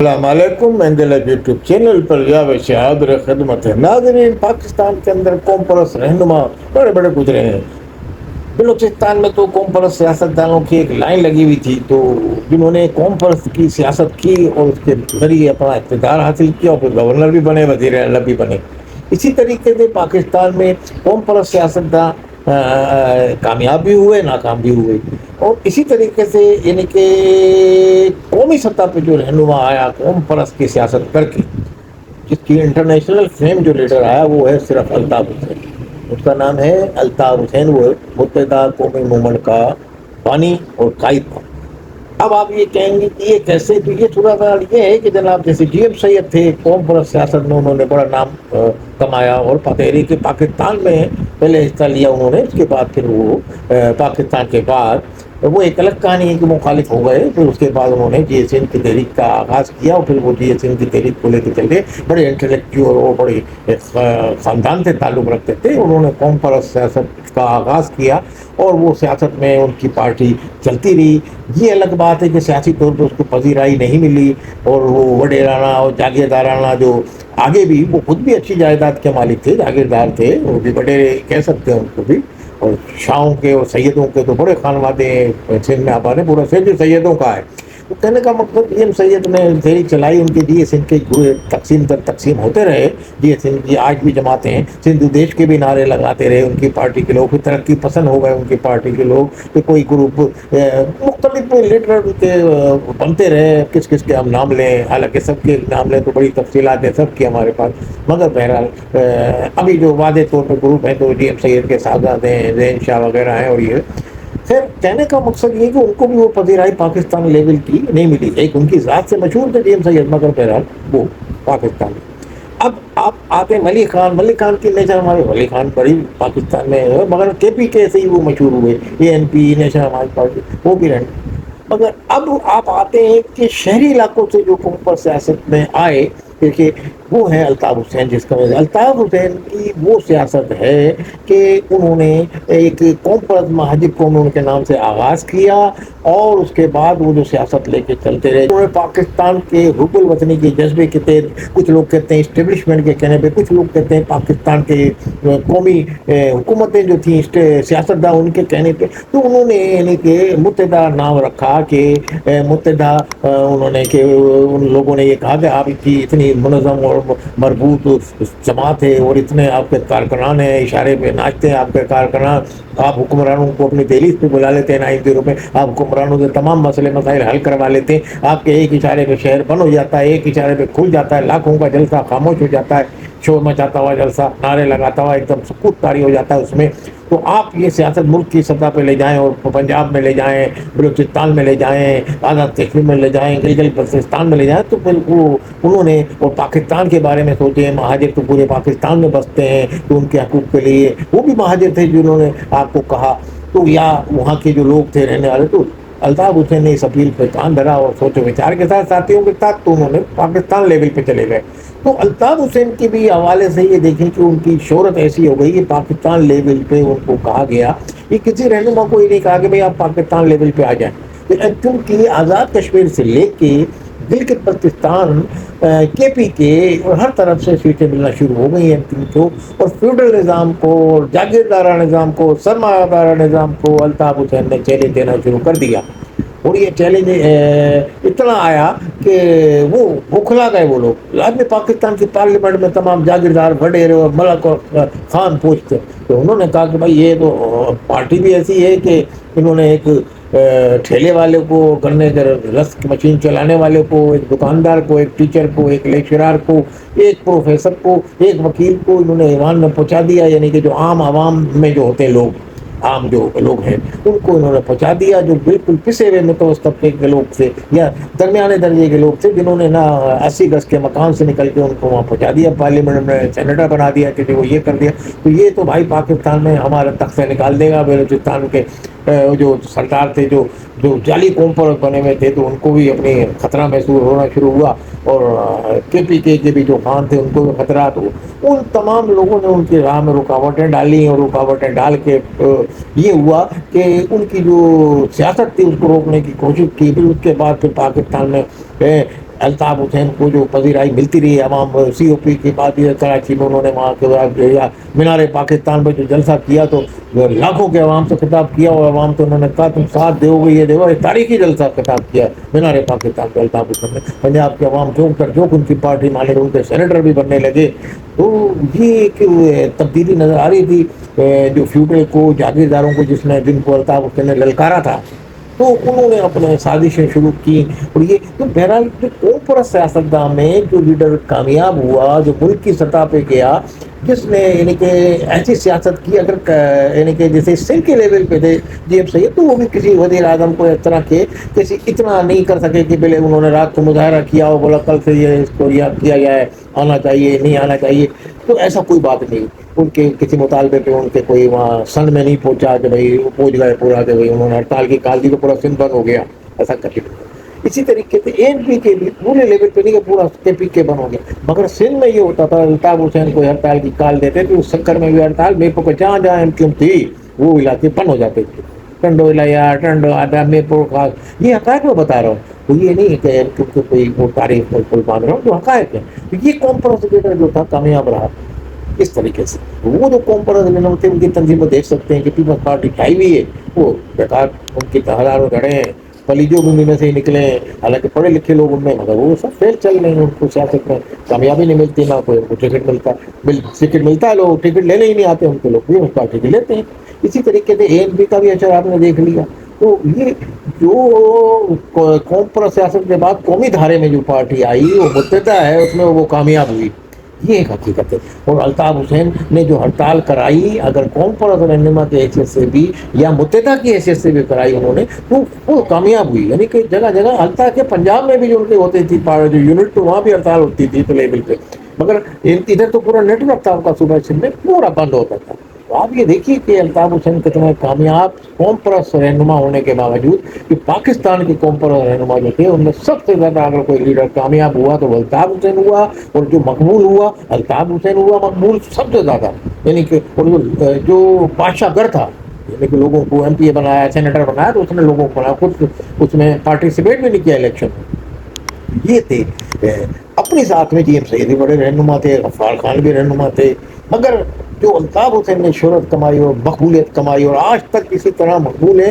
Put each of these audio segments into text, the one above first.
السلام علیکم، Mendel YouTube channel پر جاوید حاضر خدمت ہے۔ ناظرین، پاکستان کے اندر قوم پرست رہنما بڑے بڑے گزرے ہیں۔ بلوچستان میں تو قوم پرست سیاستدانوں کی ایک لائن لگی ہوئی تھی، تو جنہوں نے قوم پرست کی سیاست کی اور اس کے ذریعے اپنا اقتدار حاصل کیا اور پھر گورنر بھی بنے، وزیر اعلیٰ بھی بنے۔ اسی طریقے سے پاکستان میں قوم پرست سیاستدان کامیاب بھی ہوئے، ناکام بھی ہوئے، اور اسی طریقے سے یعنی کہ قومی سطح پہ جو رہنما آیا قوم پرست کی سیاست کر کے، جس کی انٹرنیشنل فیم جو لیڈر آیا وہ ہے صرف الطاف حسین۔ اس کا نام ہے الطاف حسین، وہ متحدہ قومی مومنٹ کا بانی اور قائد تھا۔ اب آپ یہ کہیں گے کہ یہ کیسے؟ تو یہ تھوڑا سا یہ ہے کہ جناب جیسے جی ایم سید تھے، قوم پرست سیاست میں انہوں نے بڑا نام کمایا اور تحریک پاکستان میں پہلے حصہ لیا انہوں نے، اس کے بعد پھر وہ پاکستان کے بعد وہ ایک الگ کہانی ہے کہ مخالف ہو گئے، پھر اس کے بعد انہوں نے جی ایس این کی تحریک کا آغاز کیا، اور پھر وہ جی ایس این کی تحریک کو لے کے چلے، بڑے انٹلیکچوئل اور بڑے خاندان سے تعلق رکھتے تھے۔ انہوں نے قوم پرست سیاست کا آغاز کیا اور وہ سیاست میں ان کی پارٹی چلتی رہی۔ یہ الگ بات ہے کہ سیاسی طور پہ اس کو پذیرائی نہیں ملی، اور وہ وڈیرانہ اور جاگیردارانہ جو آگے بھی، وہ خود بھی اچھی جائیداد کے مالک تھے، جاگیردار تھے، وہ بھی وڈیرے کہہ سکتے ہیں ان کو بھی، اور شاہوں کے اور سیدوں کے تو بڑے خانوادے سندھ میں آباد ہے، پورا سندھ سیدوں کا ہے۔ تو کہنے کا مطلب یہ سید نے تحریک چلائی، ان کے جی ایس این کے تقسیم در تقسیم ہوتے رہے۔ جی ایس این کی آج بھی جماعتیں ہیں، سندھ دیش کے بھی نعرے لگاتے رہے ان کی پارٹی کے لوگ، پھر ترقی پسند ہو گئے ان کی پارٹی کے لوگ، کہ کوئی گروپ مختلف لیڈر کے بنتے رہے۔ کس کس کے ہم نام لیں، حالانکہ سب کے نام لیں تو بڑی تفصیلات ہیں سب کی ہمارے پاس، مگر بہرحال ابھی جو واضح طور پہ گروپ ہیں تو جی ایم سید کے صاحبزادے ہیں، زین شاہ وغیرہ ہیں، اور یہ خیر کہنے کا مقصد یہ کہ ان کو بھی وہ پذیرائی پاکستان لیول کی نہیں ملی۔ ایک ان کی ذات سے مشہور تھے جی ایم سید، مگر بہرحال وہ پاکستان میں۔ اب آپ آتے ملی خان، ملی خان کی نیچر ہمارے ولی خان بڑی پاکستان میں ہے، مگر کے پی کے سے ہی وہ مشہور ہوئے، اے این پی نیشنل ہماری پارٹی، وہ بھی رہے۔ مگر اب آپ آتے ہیں کہ شہری علاقوں سے جو قوم پر سیاست میں آئے، دیکھیے وہ ہے الطاف حسین، جس کا الطاف حسین کی وہ سیاست ہے کہ انہوں نے ایک قوم پرست مہاجر قوم ان کے نام سے آغاز کیا، اور اس کے بعد وہ جو سیاست لے کے چلتے رہے، انہوں نے پاکستان کے حب الوطنی کے جذبے کے تحت، کچھ لوگ کہتے ہیں اسٹیبلشمنٹ کے کہنے پہ، کچھ لوگ کہتے ہیں پاکستان کے قومی حکومتیں جو تھیں سیاستداں ان کے کہنے پہ، تو انہوں نے یعنی کہ متحدہ نام رکھا کہ متحدہ، انہوں نے کہ ان لوگوں نے یہ کہا کہ آپ کی اتنی منظم اور مربوط جماعت ہے، اور اتنے آپ کے کارکنان ہیں، اشارے پہ ناچتے ہیں آپ کے کارکنان، آپ حکمرانوں کو اپنی دہلیز پہ بلا لیتے ہیں نائب میں، آپ حکمرانوں سے تمام مسئلے مسائل حل کروا لیتے ہیں، آپ کے ایک اشارے پہ شہر بند ہو جاتا ہے، ایک اشارے پہ کھل جاتا ہے، لاکھوں کا جلسہ خاموش ہو جاتا ہے، شور مچاتا ہوا جلسہ، نعرے لگاتا ہوا ایک دم سکوت طاری ہو جاتا ہے اس میں۔ تو آپ یہ سیاست ملک کی سطح پہ لے جائیں، اور پنجاب میں لے جائیں، بلوچستان میں لے جائیں، آزاد کشمیر میں لے جائیں، گلگت بلتستان میں لے جائیں، تو پھر وہ انہوں نے اور پاکستان کے بارے میں سوچے، مہاجر تو پورے پاکستان میں بستے ہیں تو ان کے حقوق کے لیے وہ بھی مہاجر تھے جنہوں نے آپ کو کہا، تو یا وہاں کے جو لوگ تھے رہنے والے، تو الطاف حسین نے اس اپیل پہ کان دھرا اور سوچ و وچار کے ساتھ ساتھیوں کے ساتھ تو انہوں نے پاکستان لیول پہ چلے گئے۔ تو الطاف حسین کے بھی حوالے سے یہ دیکھیں کہ ان کی شہرت ایسی ہو گئی کہ پاکستان لیول پہ ان کو کہا گیا، یہ کسی رہنما کو یہ نہیں کہا کہ بھئی آپ پاکستان لیول پہ آ جائیں، کیونکہ آزاد کشمیر سے لے کے گلگت بلتستان کے پی کے اور ہر طرف سے سیٹیں ملنا شروع ہو گئی ہیں ان کو، اور فیوڈل نظام کو، جاگیردارہ نظام کو، سرمایہ دارہ نظام کو الطاف حسین نے چیلنج دینا شروع کر دیا، اور یہ چیلنج اتنا آیا کہ وہ بکھلا گئے وہ لوگ۔ بعد میں پاکستان کی پارلیمنٹ میں تمام جاگیردار وڈیرے اور ملک اور خان پوچھتے، تو انہوں نے کہا کہ بھائی یہ تو پارٹی بھی ایسی ہے کہ انہوں نے ایک ٹھیلے والے کو کرنے کے، رسک مشین چلانے والے کو، ایک دکاندار کو، ایک ٹیچر کو، ایک لیکچرار کو، ایک پروفیسر کو، ایک وکیل کو انہوں نے ایوان میں پہنچا دیا، یعنی کہ جو عام عوام میں جو ہوتے ہیں لوگ، عام جو لوگ ہیں ان کو انہوں نے پہنچا دیا، جو بالکل پسے ہوئے متوسط طبقے کے لوگ تھے یا درمیانے درجے کے لوگ تھے، جنہوں نے نہ 80 گز کے مکان سے نکل کے ان کو وہاں پہنچا دیا، پارلیمنٹ میں سینیٹر بنا دیا کہ وہ یہ کر دیا، تو یہ تو بھائی پاکستان میں ہمارا تختہ نکال دے گا۔ بلوچستان کے جو سردار تھے، جو جعلی قوم پر بنے ہوئے تھے، تو ان کو بھی اپنی خطرہ محسوس ہونا شروع ہوا، اور کے پی کے بھی جو خان تھے ان کو بھی خطرات ہو، ان تمام لوگوں نے ان کی راہ میں رکاوٹیں ڈالی، اور رکاوٹیں ڈال کے یہ ہوا کہ ان کی جو سیاست تھی اس کو روکنے کی کوشش کی۔ پھر اس کے بعد پھر پاکستان میں الطاف حسین کو جو پذیرائی ملتی رہی عوام، سی او پی کی بات یہ کراچی میں انہوں نے وہاں کے مینار پاکستان پہ جو جلسہ کیا تو لاکھوں کے عوام سے خطاب کیا، اور عوام تو انہوں نے کہا تم ساتھ دو گے، یہ دیو تاریخی جلسہ خطاب کیا مینار پاکستان پہ الطاف حسین نے۔ پنجاب کے عوام چونک کر جو ان کی پارٹی مانے ان کے سینیٹر بھی بننے لگے۔ تو یہ ایک تبدیلی نظر آ رہی تھی جو فیوڈل کو، جاگیرداروں کو، جن کو الطاف حسین نے للکارا تھا، تو انہوں نے اپنے سازشیں شروع کی۔ اور یہ تو بہرحال جو قوم پرست سیاستدان میں جو لیڈر کامیاب ہوا، جو ملک کی سطح پہ گیا، جس نے یعنی کہ ایسی سیاست کی، اگر یعنی کہ جیسے سندھ کے لیول پہ تھے جی ایم سید، تو وہ بھی کسی وزیر اعظم کو اس طرح کے کسی اتنا نہیں کر سکے کہ پہلے انہوں نے رات کو مظاہرہ کیا اور بولا کل سے یہ اس کو یاد کیا جائے، آنا چاہیے نہیں آنا چاہیے، تو ایسا کوئی بات نہیں۔ ان کے کسی مطالبے پہ ان کے کوئی وہاں سن میں نہیں پہنچا کہ بھائی وہ پہنچ گئے پورا کہ بھائی انہوں نے ہڑتال کی کال دی تو پورا سندھ بند ہو گیا، ایسا کر کے۔ اسی طریقے سے اے پی کے بھی پورے لیول پہ نہیں کہ پورا کے پی کے بن ہو گیا، مگر سندھ میں یہ ہوتا تھا الطاف حسین کو ہڑتال کی کال دیتے تھے، اس چکر میں بھی ہڑتال میپو کو جہاں جہاں ایم کیو ایم تھی وہ علاقے بند ہو جاتے تھے، ٹنڈو علاقہ، ٹنڈو آدھا میپور خاص، یہ حقائق میں بتا رہا ہوں، تو یہ نہیں ہے کہ ایم کیو ایم کوئی وہ تاریخ بالکل مان رہا ہوں، جو حقائق ہے۔ یہ قوم پرست لیڈر جو تھا کامیاب رہا اس طریقے سے۔ وہ جو قوم پرست لیڈر تھے ان کی تنظیم دیکھ سکتے ہیں کہ پیپلز پارٹی کھائی ہوئی ہے، وہ بیکار، ان کی ہزاروں گھڑے ہیں، پلیجو بھی میں سے ہی نکلے ہیں، حالانکہ پڑھے لکھے لوگ ان میں، مگر وہ سب فیل چل رہے ہیں، ان کو سیاست میں کامیابی نہیں ملتی، نہ کوئی ان کو ٹکٹ ملتا، ٹکٹ ملتا ہے، لوگ ٹکٹ لینے ہی نہیں آتے ان کے، لوگ بھی اس پارٹی کے لیتے ہیں۔ اسی طریقے سے اے این پی کا بھی اثر آپ نے دیکھ لیا۔ تو یہ جو قوم پر سیاست کے بعد قومی دھارے میں جو پارٹی آئی وہ متحدہ ہے، اس میں وہ کامیاب ہوئی، یہ ایک حقیقت ہے۔ اور الطاف حسین نے جو ہڑتال کرائی، اگر قوم پرست رہنما کی حیثیت سے بھی یا متحدہ کی حیثیت سے بھی کرائی انہوں نے، تو وہ کامیاب ہوئی، یعنی کہ جگہ جگہ حتیٰ کہ پنجاب میں بھی جو ان کے ہوتی تھی جو یونٹ، تو وہاں بھی ہڑتال ہوتی تھی تو لیول پہ، مگر ادھر تو پورا نیٹ ورک تھا آپ کا صوبہ سندھ میں، پورا بند ہوتا تھا۔ تو آپ یہ دیکھیے کہ الطاف حسین کتنا کامیاب قوم پرست رہنما ہونے کے باوجود کہ پاکستان کے قوم پرست رہنما جو تھے ان میں سب سے زیادہ اگر کوئی لیڈر کامیاب ہوا تو الطاف حسین ہوا، اور جو مقبول ہوا الطاف حسین ہوا، مقبول سب سے زیادہ، یعنی کہ جو بادشاہ گر تھا، یعنی کہ لوگوں کو ایم پی اے بنایا، سینیٹر بنایا، تو اس نے لوگوں کو بنایا، خود اس میں پارٹیسپیٹ بھی نہیں کیا الیکشن میں۔ یہ تھے اپنی ساتھ میں جی ایم سید بھی بڑے رہنما تھے، غفار خان بھی رہنما تھے، مگر جو الطاف حسین نے شہرت کمائی اور مقبولیت کمائی اور آج تک اسی طرح مقبول ہے،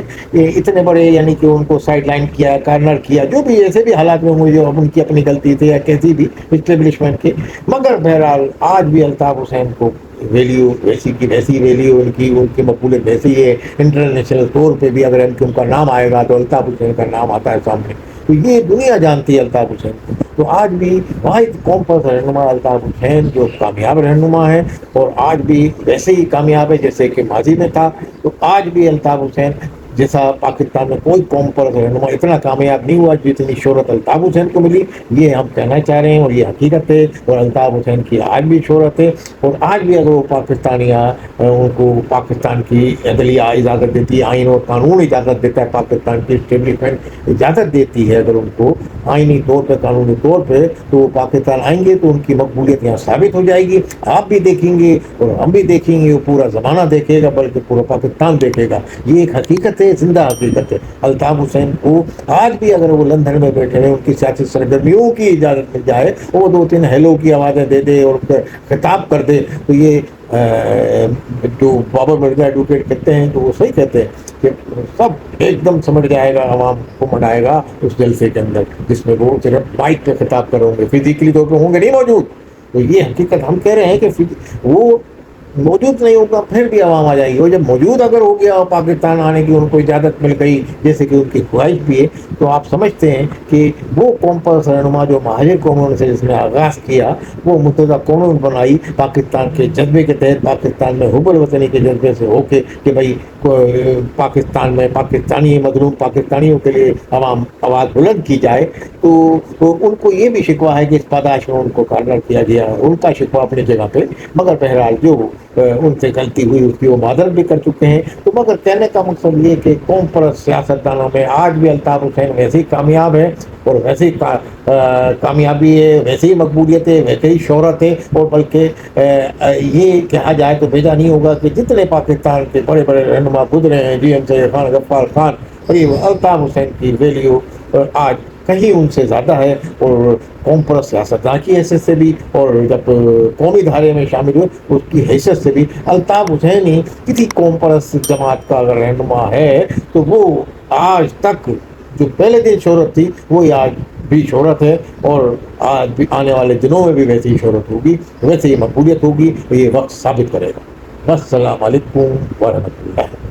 اتنے بڑے یعنی کہ ان کو سائڈ لائن کیا، کارنر کیا، جو بھی ایسے بھی حالات میں ہوئے جو ان کی اپنی غلطی تھی یا کیسی بھی اسٹیبلشمنٹ کی، مگر بہرحال آج بھی الطاف حسین کو ویلیو ویسی کی ویسی ویلیو، ان کی مقبولیت ویسی ہے۔ انٹرنیشنل طور پہ بھی اگر ایم کیو ایم کا نام آئے گا تو الطاف حسین کا نام آتا ہے سامنے، تو یہ دنیا جانتی ہے الطاف حسین کو۔ تو آج بھی واحد قوم پر رہنما الطاف حسین جو کامیاب رہنما ہے، اور آج بھی ویسے ہی کامیاب ہے جیسے کہ ماضی میں تھا۔ تو آج بھی الطاف حسین جیسا پاکستان میں کوئی قوم پر رہنما اتنا کامیاب نہیں ہوا جتنی شہرت الطاف حسین کو ملی، یہ ہم کہنا چاہ رہے ہیں، اور یہ حقیقت ہے۔ اور الطاف حسین کی آج بھی شہرت ہے، اور آج بھی اگر وہ پاکستانیہ ان کو پاکستان کی عدلیہ اجازت دیتی ہے، آئین اور قانون اجازت دیتا ہے، پاکستان کی اسٹیبلشمنٹ اجازت دیتی ہے اگر ان کو آئینی طور پہ، قانونی طور پہ، تو وہ پاکستان آئیں گے تو ان کی مقبولیت یہاں ثابت ہو جائے گی۔ آپ بھی دیکھیں گے اور ہم بھی دیکھیں گے، وہ پورا زمانہ دیکھے گا، بلکہ پورا پاکستان دیکھے گا۔ یہ ایک حقیقت ہے، زندہ حقیقت ہے۔ الطاف حسین کو آج بھی اگر وہ لندن میں بیٹھے ہیں، ان کی سیاسی سرگرمیوں کی اجازت مل جائے، وہ دو تین ہیلو کی آوازیں دے دے اور خطاب کر دے، تو یہ جو بابر مرزا ایڈوکیٹ کہتے ہیں تو وہ صحیح کہتے ہیں کہ سب ایک دم سمجھ جائے گا، عوام کو منائے گا اس جلسے کے اندر، جس میں وہ صرف مائک پہ خطاب کریں گے، فزیکلی طور پہ ہوں گے نہیں موجود۔ تو یہ حقیقت ہم کہہ رہے ہیں کہ وہ موجود نہیں ہوگا پھر بھی عوام آ جائے گی، اور جب موجود اگر ہو گیا اور پاکستان آنے کی ان کو اجازت مل گئی جیسے کہ ان کی خواہش بھی ہے، تو آپ سمجھتے ہیں کہ وہ قوم پر رہنما جو مہاجر قوموں سے جس نے آغاز کیا، وہ متحدہ قوموں میں بنائی پاکستان کے جذبے کے تحت، پاکستان میں حب الوطنی کے جذبے سے ہو کے کہ بھائی پاکستان میں پاکستانی مظلوم پاکستانیوں کے لیے عوام آواز بلند کی جائے، تو ان کو یہ بھی شکوہ ہے کہ اس پاداش میں ان کو کارنر کیا گیا، ان کا شکوہ اپنی جگہ پہ، مگر بہرحال جو ان سے غلطی ہوئی اس کی وہ معذرت بھی کر چکے ہیں۔ تو مگر کہنے کا مقصد یہ کہ قوم پرست سیاستدانوں میں آج بھی الطاف حسین ویسے ہی کامیاب ہے، اور ویسے ہی کامیابی ہے، ویسے ہی مقبولیت ہے، ویسے ہی شہرت ہے، اور بلکہ یہ کہا جائے تو بھیجا نہیں ہوگا کہ جتنے پاکستان کے بڑے بڑے رہنما گزرے ہیں، جی ایم سید خان، غفار خان، اور یہ الطاف حسین کی ویلیو آج کہیں ان سے زیادہ ہے، اور قوم پرست سیاستدان کی حیثیت سے بھی، اور جب قومی دھارے میں شامل ہوئے اس کی حیثیت سے بھی الطاف حسینی کسی قوم پرست جماعت کا اگر رہنما ہے تو وہ آج تک جو پہلے دن شہرت تھی وہی آج بھی شہرت ہے، اور آج بھی آنے والے دنوں میں بھی ویسی ہی شہرت ہوگی، ویسے ہی مقبولیت ہوگی، یہ وقت ثابت کرے گا۔ السلام علیکم ورحمۃ اللہ۔